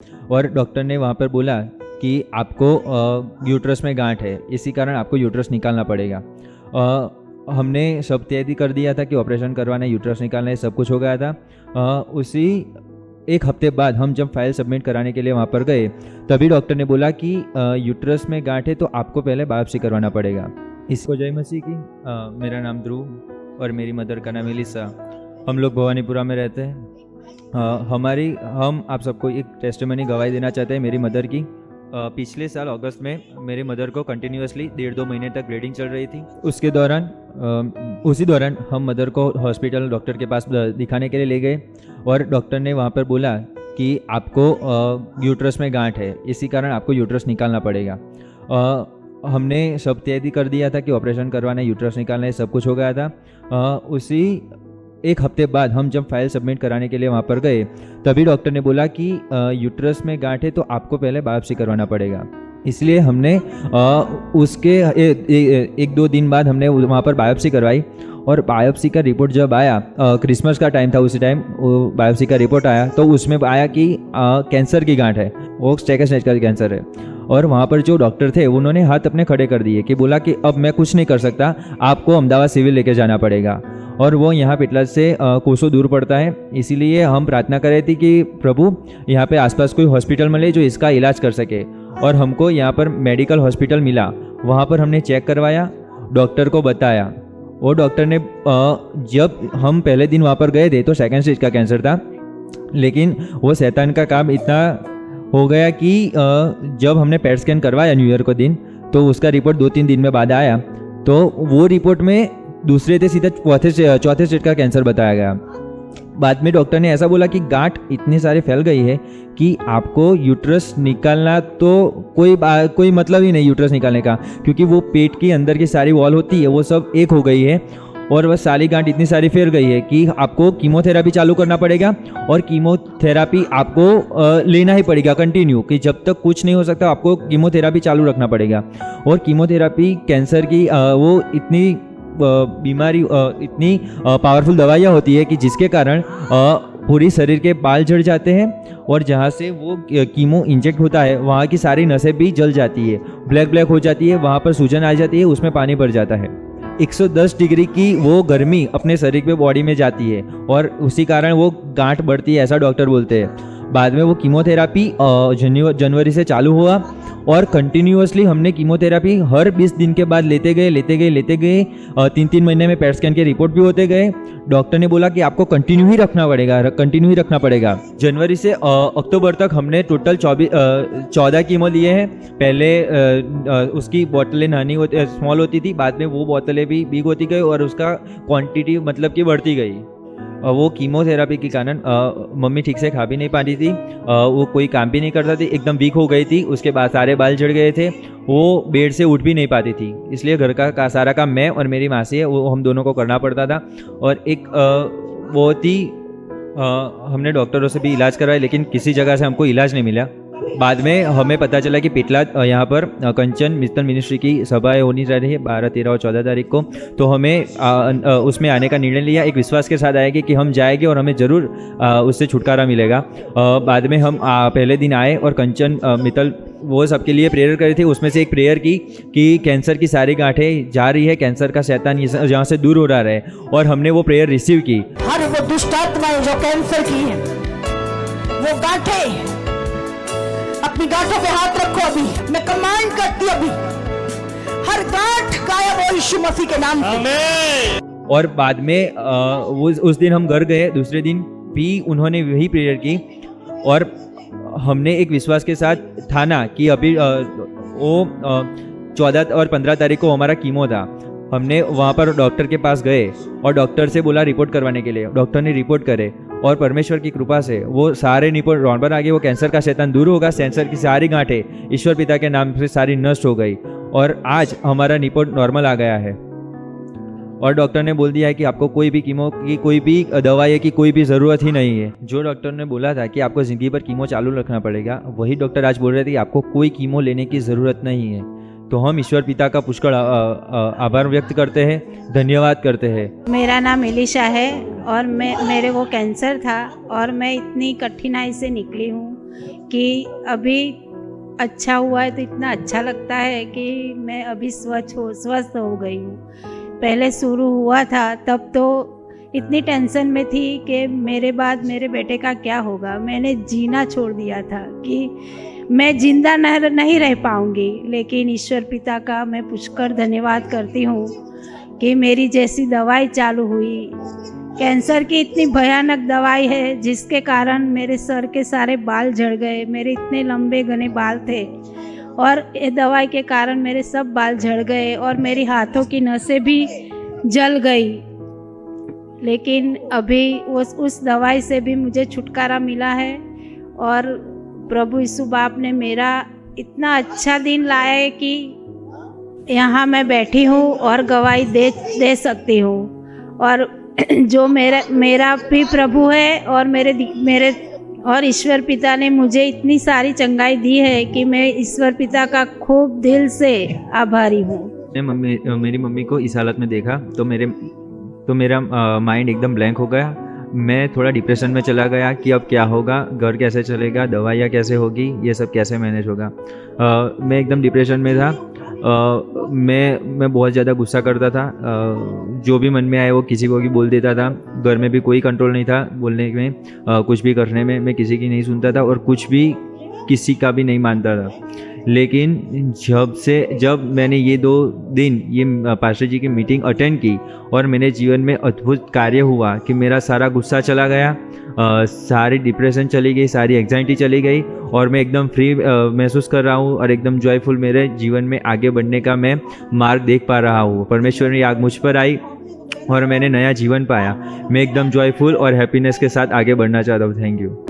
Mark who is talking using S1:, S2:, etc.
S1: और डॉक्टर ने वहाँ पर बोला कि आपको यूट्रस में गांठ है, इसी कारण आपको यूट्रस निकालना पड़ेगा। हमने सब तैयारी कर दिया था कि ऑपरेशन करवाना है, यूट्रस निकालना है, सब कुछ हो गया था। उसी एक हफ्ते बाद हम जब फाइल सबमिट कराने के लिए वहाँ पर गए, तभी डॉक्टर ने बोला कि यूट्रस में गांठ है तो आपको पहले बायोप्सी करवाना पड़ेगा। इसको जय मसीह की। मेरा नाम ध्रुव और मेरी मदर का नाम एलिसा। हम लोग भवानीपुरा में रहते हैं। हम आप सबको एक टेस्टिमनी गवाही देना चाहते हैं मेरी मदर की। पिछले साल अगस्त में मेरी मदर को कंटिन्यूसली 1.5-2 महीने तक ब्लीडिंग चल रही थी। उसी दौरान हम मदर को हॉस्पिटल डॉक्टर के पास दिखाने के लिए ले गए और डॉक्टर ने वहाँ पर बोला कि आपको यूट्रस में गांठ है, इसी कारण आपको यूट्रस निकालना पड़ेगा। हमने सब तैयारी कर दिया था कि ऑपरेशन करवाना है, यूट्रस निकालना है, सब कुछ हो गया था। उसी एक हफ्ते बाद हम जब फाइल सबमिट कराने के लिए वहाँ पर गए, तभी डॉक्टर ने बोला कि यूट्रस में गांठ है तो आपको पहले बायोप्सी करवाना पड़ेगा। इसलिए हमने उसके 1-2 दिन बाद हमने वहाँ पर बायोप्सी करवाई और बायोप्सी का रिपोर्ट जब आया, क्रिसमस का टाइम था, उसी टाइम वो बायोप्सी का रिपोर्ट आया तो उसमें आया कि कैंसर की गांठ है, वो सेकंड स्टेज का कैंसर है। और वहाँ पर जो डॉक्टर थे उन्होंने हाथ अपने खड़े कर दिए कि बोला कि अब मैं कुछ नहीं कर सकता, आपको अहमदाबाद सिविल लेके जाना पड़ेगा। और वो यहाँ पिटला से कोसों दूर पड़ता है, इसीलिए हम प्रार्थना कर रहे थे कि प्रभु यहाँ पे आसपास कोई हॉस्पिटल मिले जो इसका इलाज कर सके। और हमको यहाँ पर मेडिकल हॉस्पिटल मिला, वहाँ पर हमने चेक करवाया, डॉक्टर को बताया। वो डॉक्टर ने जब हम पहले दिन वहाँ पर गए थे तो सेकंड स्टेज का कैंसर था, लेकिन वो शैतान का काम इतना हो गया कि जब हमने पेट स्कैन करवाया न्यू ईयर को दिन, तो उसका रिपोर्ट 2-3 दिन में बाद आया, तो वो रिपोर्ट में दूसरे थे सीधा चौथे स्टेज का कैंसर बताया गया। बाद में डॉक्टर ने ऐसा बोला कि गांठ इतनी सारी फैल गई है कि आपको यूट्रस निकालना तो कोई मतलब ही नहीं यूट्रस निकालने का, क्योंकि वो पेट के अंदर की सारी वॉल होती है वो सब एक हो गई है और वह सारी गांठ इतनी सारी फैल गई है कि आपको कीमोथेरापी चालू करना पड़ेगा। और कीमोथेरापी आपको लेना ही पड़ेगा कंटिन्यू, कि जब तक कुछ नहीं हो सकता आपको कीमोथेरापी चालू रखना पड़ेगा। और कीमोथेरापी कैंसर की वो इतनी बीमारी इतनी पावरफुल दवाइयाँ होती है कि जिसके कारण पूरी शरीर के बाल झड़ जाते हैं और जहाँ से वो कीमो इंजेक्ट होता है वहाँ की सारी नसें भी जल जाती है, ब्लैक हो जाती है, वहाँ पर सूजन आ जाती है, उसमें पानी भर जाता है। 110 डिग्री की वो गर्मी अपने शरीर पे बॉडी में जाती है और उसी कारण वो गांठ बढ़ती है, ऐसा डॉक्टर बोलते हैं। बाद में वो कीमोथेरापी जनवरी से चालू हुआ और कंटिन्यूअसली हमने कीमोथेरापी हर 20 दिन के बाद लेते गए 3-3 महीने में पेट स्कैन के रिपोर्ट भी होते गए। डॉक्टर ने बोला कि आपको कंटिन्यू ही रखना पड़ेगा। जनवरी से अक्टूबर तक हमने टोटल 14 कीमो लिए हैं। पहले उसकी बोतलें स्मॉल होती थी, बाद में वो बोतलें भी बिग होती गई और उसका क्वांटिटी मतलब कि बढ़ती गई। वो कीमोथेरापी के कारण मम्मी ठीक से खा भी नहीं पाती थी, वो कोई काम भी नहीं करता थी, एकदम वीक हो गई थी, उसके बाद सारे बाल झड़ गए थे, वो बेड से उठ भी नहीं पाती थी। इसलिए घर का सारा काम मैं और मेरी मासी है वो हम दोनों को करना पड़ता था। और एक बहुत ही हमने डॉक्टरों से भी इलाज करवाया, लेकिन किसी जगह से हमको इलाज नहीं मिला। बाद में हमें पता चला कि पिटला यहाँ पर कंचन मिस्तन मिनिस्ट्री की सभाएं होनी जा रही है 12, 13 और 14 तारीख को, तो हमें उसमें आने का निर्णय लिया। एक विश्वास के साथ आएंगे कि हम जाएंगे और हमें ज़रूर उससे छुटकारा मिलेगा। बाद में हम पहले दिन आए और कंचन मित्तल वो सबके लिए प्रेयर करे थे। उसमें से एक प्रेयर की कि कैंसर की सारी गांठें जा रही है, कैंसर का शैतान यहाँ से दूर हो रहा है, और हमने वो प्रेयर रिसीव की।
S2: हर वो दुष्ट आत्माएं जो कैंसर की है, वो गांठें अपनी गांठों पे हाथ रखो। अभी मैं कमांड करती हूं, अभी हर गांठ गायब हो यीशु मसीह के नाम से।
S1: और बाद में उस दिन हम घर गए, दूसरे दिन भी उन्होंने वही प्रेयर की और हमने एक विश्वास के साथ ठाना कि अभी वो 14 और 15 तारीख को हमारा कीमो था। हमने वहाँ पर डॉक्टर के पास गए और डॉक्टर से बोला रिपोर्ट करवाने के लिए। डॉक्टर ने रिपोर्ट करे और परमेश्वर की कृपा से वो सारे रिपोर्ट नॉर्मल आ गए। वो कैंसर का शैतान दूर होगा, कैंसर की सारी गांठें ईश्वर पिता के नाम से सारी नष्ट हो गई और आज हमारा रिपोर्ट नॉर्मल आ गया है। और डॉक्टर ने बोल दिया है कि आपको कोई भी कीमो की कोई भी दवाई की कोई भी ज़रूरत ही नहीं है। जो डॉक्टर ने बोला था कि आपको ज़िंदगी भर कीमो चालू रखना पड़ेगा, वही डॉक्टर आज बोल रहे थे कि आपको कोई कीमो लेने की ज़रूरत नहीं है। तो हम ईश्वर पिता का पुष्कळ आभार व्यक्त करते हैं, धन्यवाद करते हैं।
S3: मेरा नाम एलिशा है और मेरे को कैंसर था और मैं इतनी कठिनाई से निकली हूँ। कि अभी अच्छा हुआ है तो इतना अच्छा लगता है कि मैं अभी स्वस्थ हो गई हूँ। पहले शुरू हुआ था तब तो इतनी टेंशन में थी कि मेरे बाद मेरे बेटे का क्या होगा। मैंने जीना छोड़ दिया था कि मैं जिंदा नहीं रह पाऊँगी, लेकिन ईश्वर पिता का मैं पुष्कर धन्यवाद करती हूँ कि मेरी जैसी दवाई चालू हुई। कैंसर की इतनी भयानक दवाई है जिसके कारण मेरे सर के सारे बाल झड़ गए। मेरे इतने लंबे घने बाल थे और ये दवाई के कारण मेरे सब बाल झड़ गए और मेरी हाथों की नसें भी जल गई। लेकिन अभी उस दवाई से भी मुझे छुटकारा मिला है और प्रभु यीशु बाप ने मेरा इतना अच्छा दिन लाया है कि यहाँ मैं बैठी हूँ और गवाही दे सकती हूँ। और जो मेरा भी प्रभु है और मेरे और ईश्वर पिता ने मुझे इतनी सारी चंगाई दी है कि मैं ईश्वर पिता का खूब दिल से आभारी हूँ।
S1: मेरी मम्मी को इस हालत में देखा तो मेरा माइंड एकदम ब्लैंक हो गया। मैं थोड़ा डिप्रेशन में चला गया कि अब क्या होगा, घर कैसे चलेगा, दवाइयाँ कैसे होगी, ये सब कैसे मैनेज होगा। मैं एकदम डिप्रेशन में था। मैं बहुत ज़्यादा गुस्सा करता था। जो भी मन में आए वो किसी को भी बोल देता था। घर में भी कोई कंट्रोल नहीं था बोलने में, कुछ भी करने में। मैं किसी की नहीं सुनता था और कुछ भी किसी का भी नहीं मानता था। लेकिन जब मैंने ये 2 दिन ये पास्टर जी की मीटिंग अटेंड की और मेरे जीवन में अद्भुत कार्य हुआ कि मेरा सारा गुस्सा चला गया, सारी डिप्रेशन चली गई, सारी एंग्जाइटी चली गई और मैं एकदम फ्री महसूस कर रहा हूँ और एकदम जॉयफुल मेरे जीवन में आगे बढ़ने का मैं मार्ग देख पा रहा हूँ। परमेश्वर की आग मुझ पर आई और मैंने नया जीवन पाया। मैं एकदम जॉयफुल और हैप्पीनेस के साथ आगे बढ़ना चाहता हूँ। Thank you.